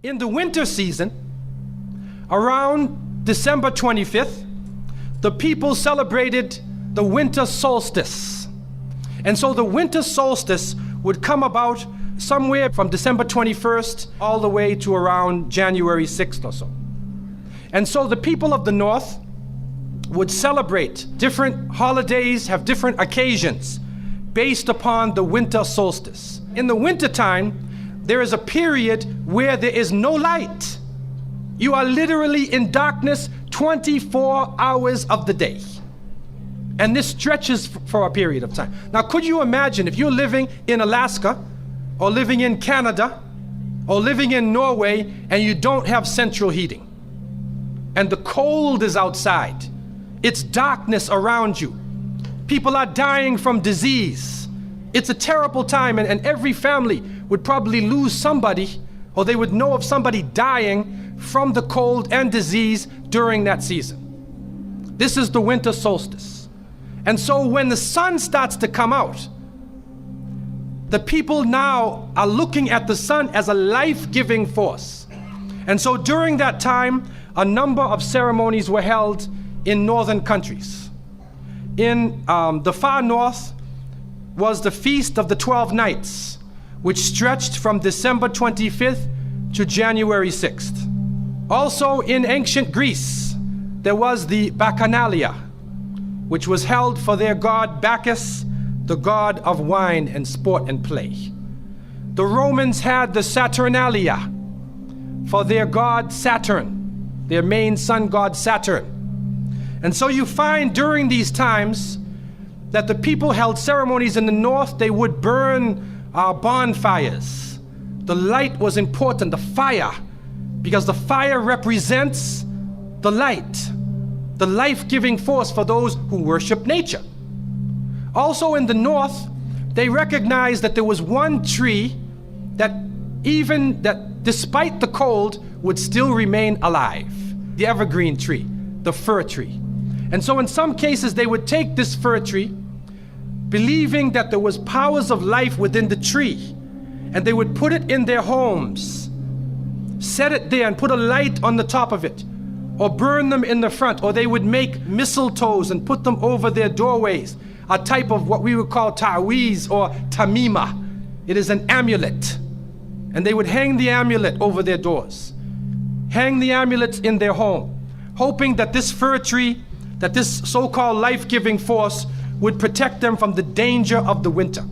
In the winter season, around December 25th, the people celebrated the winter solstice. And so the winter solstice would come about somewhere from December 21st all the way to around January 6th or so. And so the people of the north would celebrate different holidays, have different occasions based upon the winter solstice. In the wintertime, there is a period where there is no light. You are literally in darkness 24 hours of the day. And this stretches for a period of time. Now, could you imagine if you're living in Alaska or living in Canada or living in Norway and you don't have central heating and the cold is outside, it's darkness around you. People are dying from disease. It's a terrible time, and every family would probably lose somebody, or they would know of somebody dying from the cold and disease during that season. This is the winter solstice. And so when the sun starts to come out, the people now are looking at the sun as a life-giving force. And so during that time, a number of ceremonies were held in northern countries. In the far north was the Feast of the 12 Nights, which stretched from December 25th to January 6th. Also in ancient Greece, there was the Bacchanalia, which was held for their god Bacchus, the god of wine and sport and play. The Romans had the Saturnalia for their god Saturn, their main sun god Saturn. And so you find during these times that the people held ceremonies in the north. They would burn bonfires. The light was important, the fire, because the fire represents the light, the life-giving force for those who worship nature. Also in the north, they recognized that there was one tree that despite the cold would still remain alive, the evergreen tree, the fir tree. And so in some cases they would take this fir tree, believing that there was powers of life within the tree, and they would put it in their homes, set it there and put a light on the top of it, or burn them in the front, or they would make mistletoes and put them over their doorways, a type of what we would call ta'weez or tamima. It is an amulet. And they would hang the amulet over their doors, hang the amulets in their home, hoping that this fir tree, that this so-called life-giving force would protect them from the danger of the winter.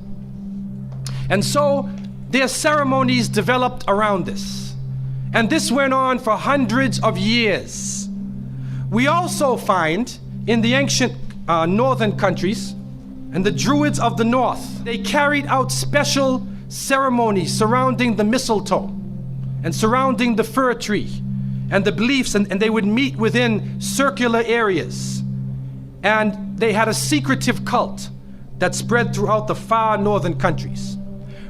And so their ceremonies developed around this. And this went on for hundreds of years. We also find in the ancient northern countries, and the Druids of the north, they carried out special ceremonies surrounding the mistletoe and surrounding the fir tree and the beliefs, and they would meet within circular areas. And they had a secretive cult that spread throughout the far northern countries.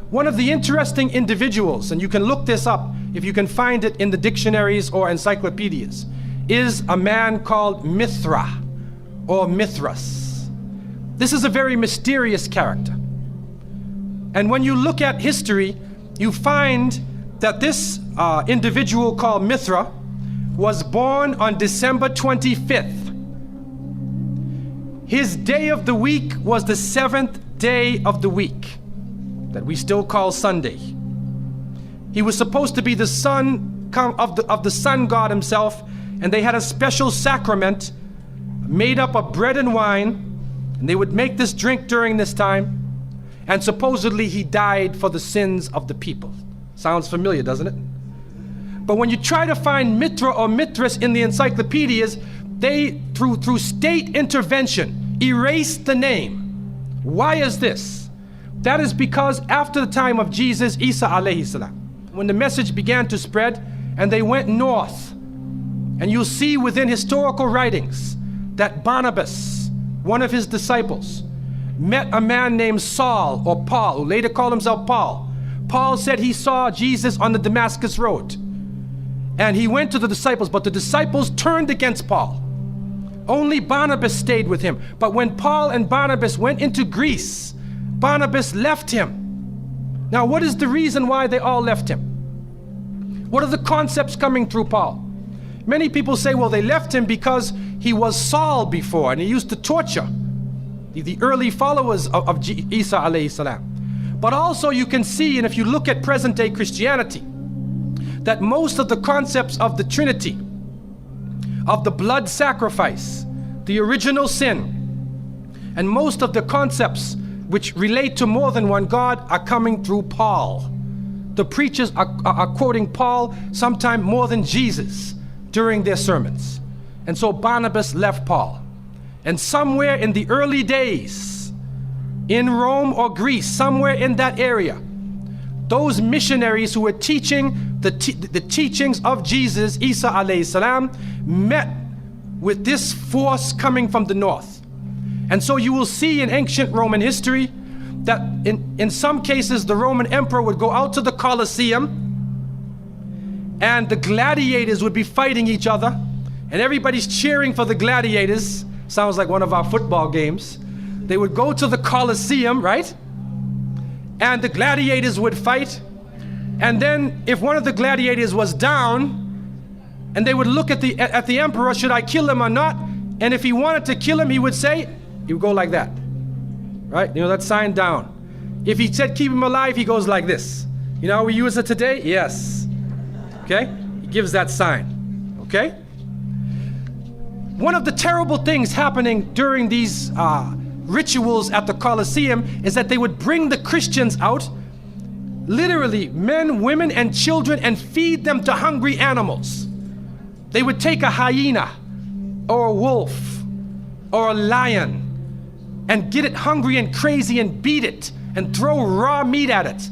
One of the interesting individuals, and you can look this up if you can find it in the dictionaries or encyclopedias, is a man called Mithra or Mithras. This is a very mysterious character. And when you look at history, you find that this individual called Mithra was born on December 25th. His day of the week was the 7th day of the week, that we still call Sunday. He was supposed to be the son of the sun god himself, and they had a special sacrament made up of bread and wine, and they would make this drink during this time, and supposedly he died for the sins of the people. Sounds familiar, doesn't it? But when you try to find Mithra or Mithras in the encyclopedias, they, through state intervention, erased the name. Why is this? That is because after the time of Jesus, Isa alayhi salam, when the message began to spread and they went north, and you'll see within historical writings that Barnabas, one of his disciples, met a man named Saul or Paul, who later called himself Paul. Paul said he saw Jesus on the Damascus road, and he went to the disciples, but the disciples turned against Paul. Only Barnabas stayed with him. But when Paul and Barnabas went into Greece, Barnabas left him. Now, what is the reason why they all left him? What are the concepts coming through Paul? Many people say, well, they left him because he was Saul before and he used to torture the early followers of Isa alayhi salam. But also you can see, and if you look at present day Christianity, that most of the concepts of the Trinity, of the blood sacrifice, the original sin, and most of the concepts which relate to more than one God are coming through Paul. The preachers are quoting Paul sometime more than Jesus during their sermons. And so Barnabas left Paul. And somewhere in the early days, in Rome or Greece, somewhere in that area, those missionaries who were teaching the teachings of Jesus, Isa alayhi salam, met with this force coming from the north. And so you will see in ancient Roman history that in some cases the Roman emperor would go out to the Colosseum and the gladiators would be fighting each other and everybody's cheering for the gladiators. Sounds like one of our football games. They would go to the Colosseum, right? And the gladiators would fight. And then if one of the gladiators was down, and they would look at the emperor, should I kill him or not? And if he wanted to kill him, he would go like that, right? You know, that sign down. If he said keep him alive, he goes like this. You know how we use it today? Yes. Okay? He gives that sign. Okay? One of the terrible things happening during these rituals at the Colosseum is that they would bring the Christians out, literally men, women, and children, and feed them to hungry animals. They would take a hyena or a wolf or a lion and get it hungry and crazy and beat it and throw raw meat at it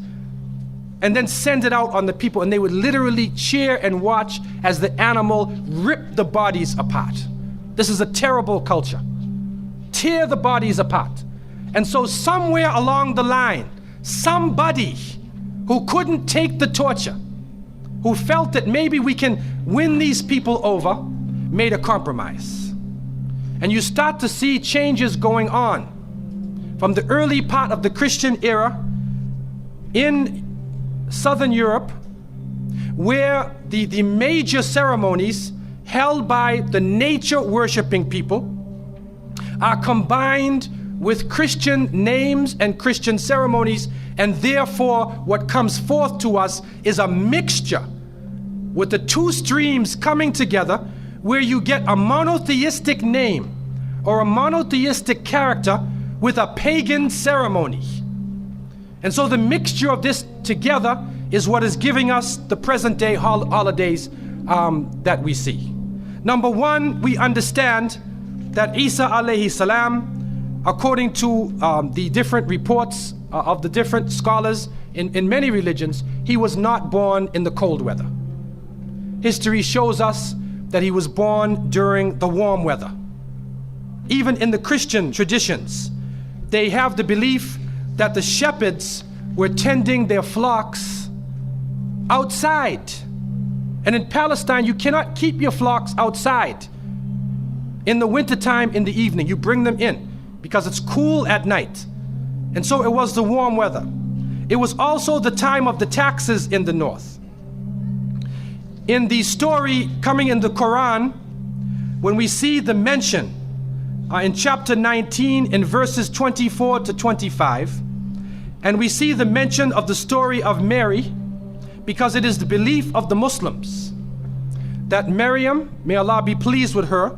and then send it out on the people, and they would literally cheer and watch as the animal ripped the bodies apart. This is a terrible culture. Tear the bodies apart. And so somewhere along the line, somebody who couldn't take the torture, who felt that maybe we can win these people over, made a compromise. And you start to see changes going on from the early part of the Christian era in Southern Europe, where the major ceremonies held by the nature worshiping people are combined with Christian names and Christian ceremonies, and therefore what comes forth to us is a mixture with the two streams coming together, where you get a monotheistic name or a monotheistic character with a pagan ceremony. And so the mixture of this together is what is giving us the present day holidays that we see. Number one, we understand that Isa alayhi salam, according to the different reports of the different scholars in many religions, he was not born in the cold weather. History shows us that he was born during the warm weather. Even in the Christian traditions, they have the belief that the shepherds were tending their flocks outside. And in Palestine, you cannot keep your flocks outside. In the wintertime, in the evening, you bring them in because it's cool at night. And so it was the warm weather. It was also the time of the taxes in the north. In the story coming in the Quran, when we see the mention in chapter 19 in verses 24 to 25, and we see the mention of the story of Mary, because it is the belief of the Muslims that Maryam, may Allah be pleased with her,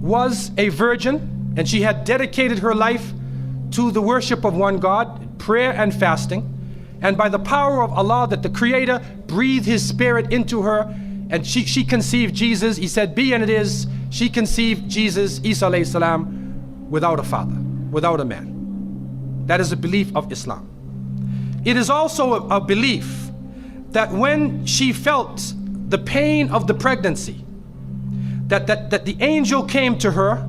was a virgin, and she had dedicated her life to the worship of one God, prayer and fasting, and by the power of Allah, that the Creator breathed His Spirit into her, and she conceived Jesus. He said, be, and it is. She conceived Jesus, Isa alayhi salam, without a father, without a man. That is a belief of Islam. It is also a belief that when she felt the pain of the pregnancy, that the angel came to her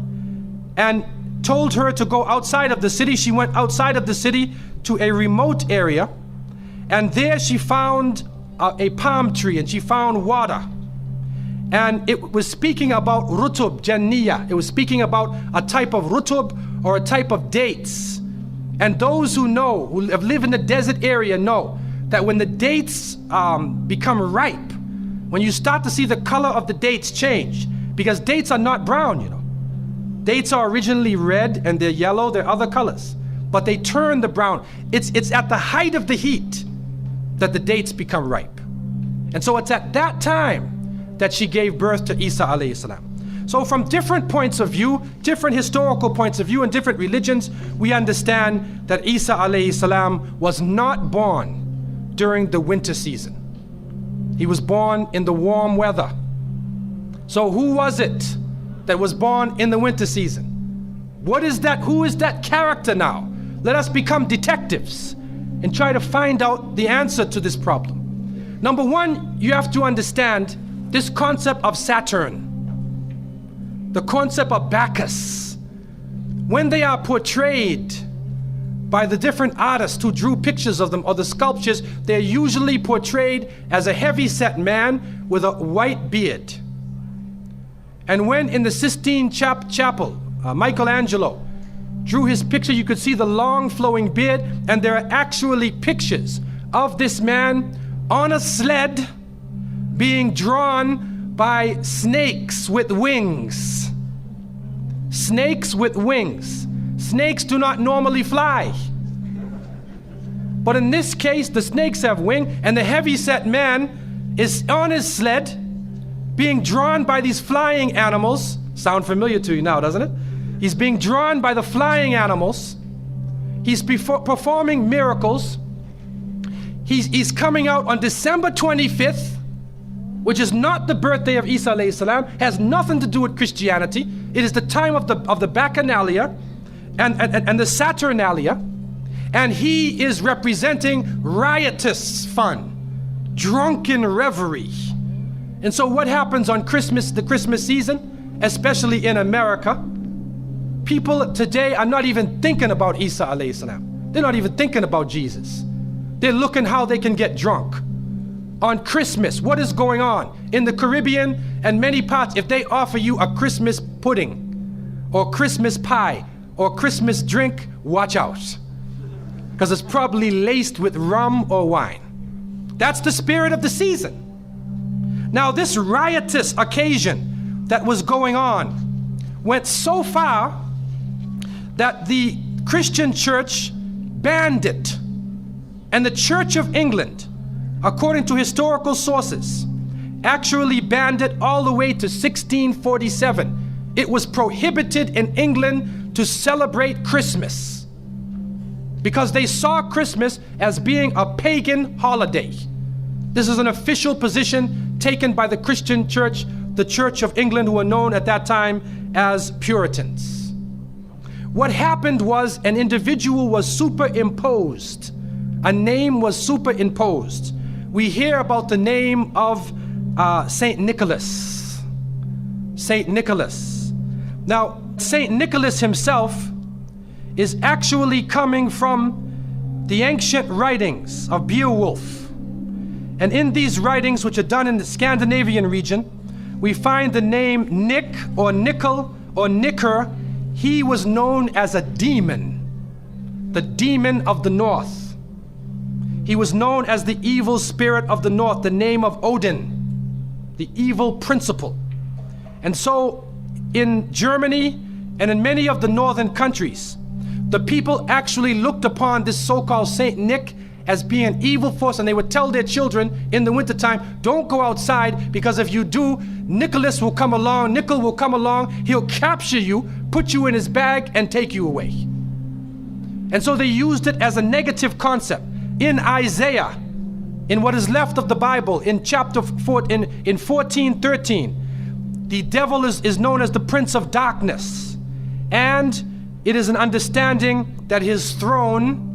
and told her to go outside of the city. She went outside of the city to a remote area, and there she found a palm tree, and she found water. And it was speaking about rutub, janniya. It was speaking about a type of rutub, or a type of dates. And those who know, who have lived in the desert area, know that when the dates become ripe, when you start to see the color of the dates change, because dates are not brown, you know. Dates are originally red and they're yellow, they're other colors, but they turn the brown. It's at the height of the heat that the dates become ripe. And so it's at that time that she gave birth to Isa alayhi salam. So from different points of view, different historical points of view and different religions, we understand that Isa alayhi salam was not born during the winter season. He was born in the warm weather. So who was it that was born in the winter season? What is that? Who is that character now? Let us become detectives and try to find out the answer to this problem. Number one, you have to understand this concept of Saturn, the concept of Bacchus. When they are portrayed by the different artists who drew pictures of them or the sculptures, they're usually portrayed as a heavy-set man with a white beard. And when in the Sistine Chapel, Michelangelo drew his picture, you could see the long flowing beard, and there are actually pictures of this man on a sled being drawn by snakes with wings. Snakes with wings. Snakes do not normally fly. But in this case, the snakes have wings, and the heavy-set man is on his sled being drawn by these flying animals. Sound familiar to you now, doesn't it? He's being drawn by the flying animals. He's performing miracles. He's coming out on December 25th, which is not the birthday of Isa alayhi salam, has nothing to do with Christianity. It is the time of the Bacchanalia and the Saturnalia, and he is representing riotous fun, drunken revelry. And so what happens on Christmas, the Christmas season, especially in America, people today are not even thinking about Isa alayhi salam. They're not even thinking about Jesus. They're looking how they can get drunk. On Christmas, what is going on? In the Caribbean and many parts, if they offer you a Christmas pudding or Christmas pie or Christmas drink, watch out. Because it's probably laced with rum or wine. That's the spirit of the season. Now, this riotous occasion that was going on went so far that the Christian church banned it. And the Church of England, according to historical sources, actually banned it all the way to 1647. It was prohibited in England to celebrate Christmas because they saw Christmas as being a pagan holiday. This is an official position taken by the Christian church, the Church of England, who were known at that time as Puritans. What happened was an individual was superimposed. A name was superimposed. We hear about the name of Saint Nicholas. Saint Nicholas. Now, Saint Nicholas himself is actually coming from the ancient writings of Beowulf. And in these writings, which are done in the Scandinavian region, we find the name Nick or Nickel or Nicker. He was known as a demon, the demon of the north. He was known as the evil spirit of the north, the name of Odin, the evil principle. And so in Germany and in many of the northern countries, the people actually looked upon this so-called Saint Nick as being an evil force, and they would tell their children in the wintertime, don't go outside, because if you do, Nicholas will come along, Nickel will come along, he'll capture you, put you in his bag, and take you away. And so they used it as a negative concept. In Isaiah, in what is left of the Bible, in chapter 4, in 14:13, the devil is known as the prince of darkness. And it is an understanding that his throne,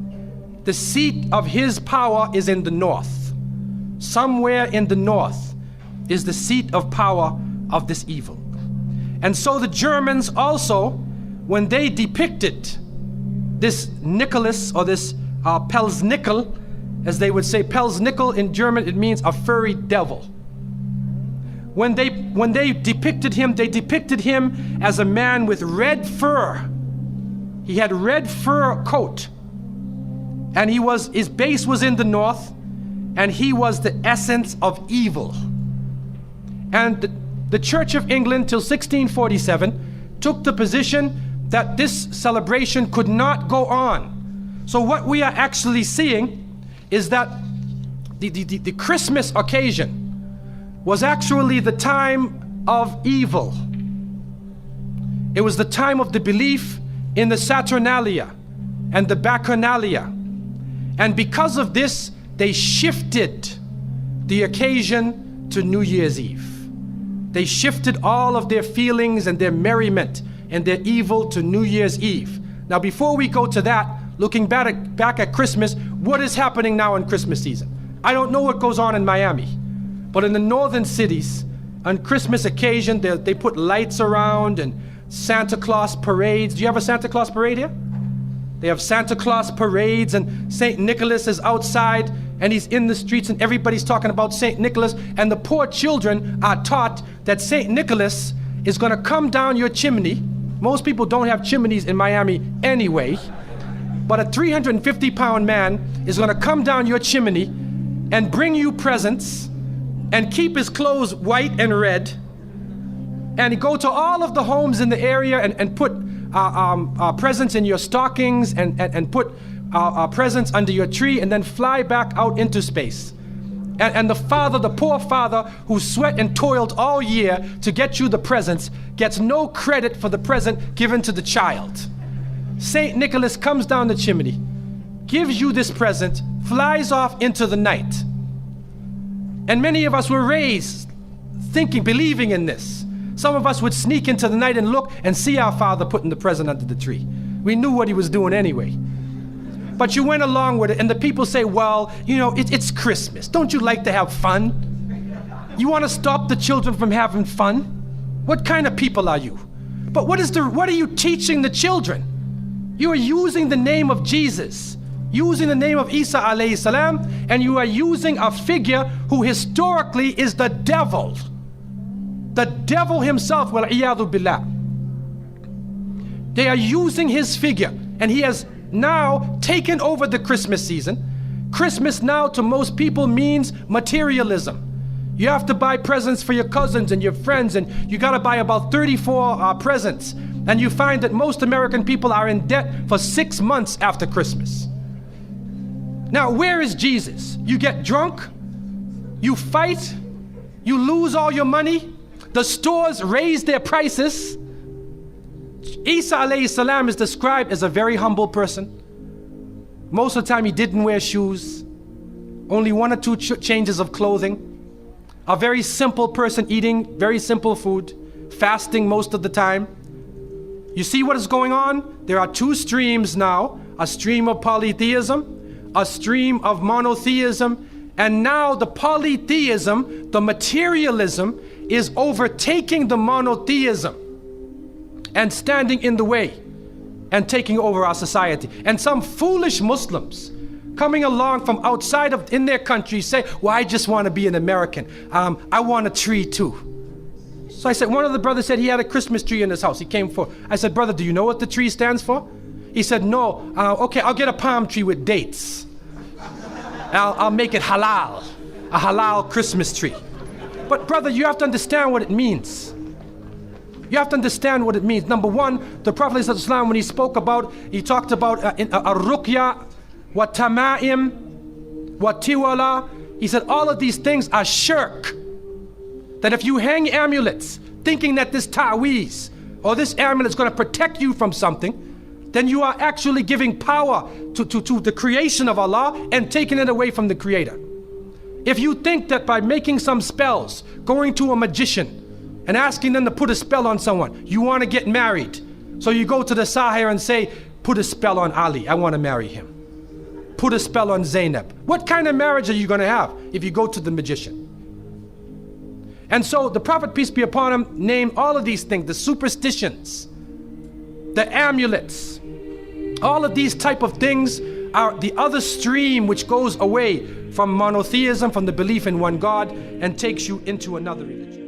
the seat of his power, is in the north. Somewhere in the north is the seat of power of this evil. And so the Germans also, when they depicted this Nicholas, or this Pelsnickel, as they would say, Pelsnickel in German, it means a furry devil. When they depicted him, they depicted him as a man with red fur. He had red fur coat, and his base was in the north, and he was the essence of evil. And the Church of England till 1647 took the position that this celebration could not go on. So what we are actually seeing is that the Christmas occasion was actually the time of evil. It was the time of the belief in the Saturnalia and the Bacchanalia. And because of this, they shifted the occasion to New Year's Eve. They shifted all of their feelings and their merriment and their evil to New Year's Eve. Now, before we go to that, looking back at Christmas, what is happening now in Christmas season? I don't know what goes on in Miami, but in the northern cities, on Christmas occasion, they put lights around and Santa Claus parades. Do you have a Santa Claus parade here? They have Santa Claus parades, and St. Nicholas is outside and he's in the streets and everybody's talking about St. Nicholas, and the poor children are taught that St. Nicholas is going to come down your chimney. Most people don't have chimneys in Miami anyway, but a 350-pound man is going to come down your chimney and bring you presents and keep his clothes white and red, and go to all of the homes in the area and put presents in your stockings and put presents under your tree, and then fly back out into space. And the father, the poor father who sweat and toiled all year to get you the presents, gets no credit for the present given to the child. St. Nicholas comes down the chimney, gives you this present, flies off into the night. And many of us were raised thinking, believing in this. Some of us would sneak into the night and look and see our father putting the present under the tree. We knew what he was doing anyway. But you went along with it, and the people say, well, you know, it's Christmas. Don't you like to have fun? You want to stop the children from having fun? What kind of people are you? But what are you teaching the children? You are using the name of Jesus, using the name of Isa alayhi salam, and you are using a figure who historically is the devil. The devil himself, wal-iyadhu billah. They are using his figure, and he has now taken over the Christmas season. Christmas now to most people means materialism. You have to buy presents for your cousins and your friends, and you got to buy about 34 presents. And you find that most American people are in debt for 6 months after Christmas. Now, where is Jesus? You get drunk, you fight, you lose all your money, the stores raise their prices. Isa alayhi salam is described as a very humble person. Most of the time he didn't wear shoes, only 1 or 2 changes of clothing. A very simple person, eating very simple food, fasting most of the time. You see what is going on? There are 2 streams now, a stream of polytheism, a stream of monotheism, and now the polytheism, the materialism, is overtaking the monotheism and standing in the way and taking over our society. And some foolish Muslims coming along from outside of in their country say, well, I just want to be an American. I want a tree too. So I said, one of the brothers said he had a Christmas tree in his house. He came for, I said, brother, do you know what the tree stands for? He said, no. Okay, I'll get a palm tree with dates. I'll make it halal, a halal Christmas tree. But brother, you have to understand what it means. You have to understand what it means. Number one, the Prophet ﷺ, when he spoke about, he talked about ar-ruqya, wa tama'im, wa tiwala. He said all of these things are shirk. That if you hang amulets thinking that this ta'weez or this amulet is going to protect you from something, then you are actually giving power to the creation of Allah and taking it away from the Creator. If you think that by making some spells, going to a magician and asking them to put a spell on someone, you want to get married, so you go to the Sahir and say, put a spell on Ali, I want to marry him. Put a spell on Zainab. What kind of marriage are you going to have if you go to the magician? And so the Prophet, peace be upon him, named all of these things, the superstitions, the amulets, all of these type of things are the other stream which goes away from monotheism, from the belief in one God, and takes you into another religion.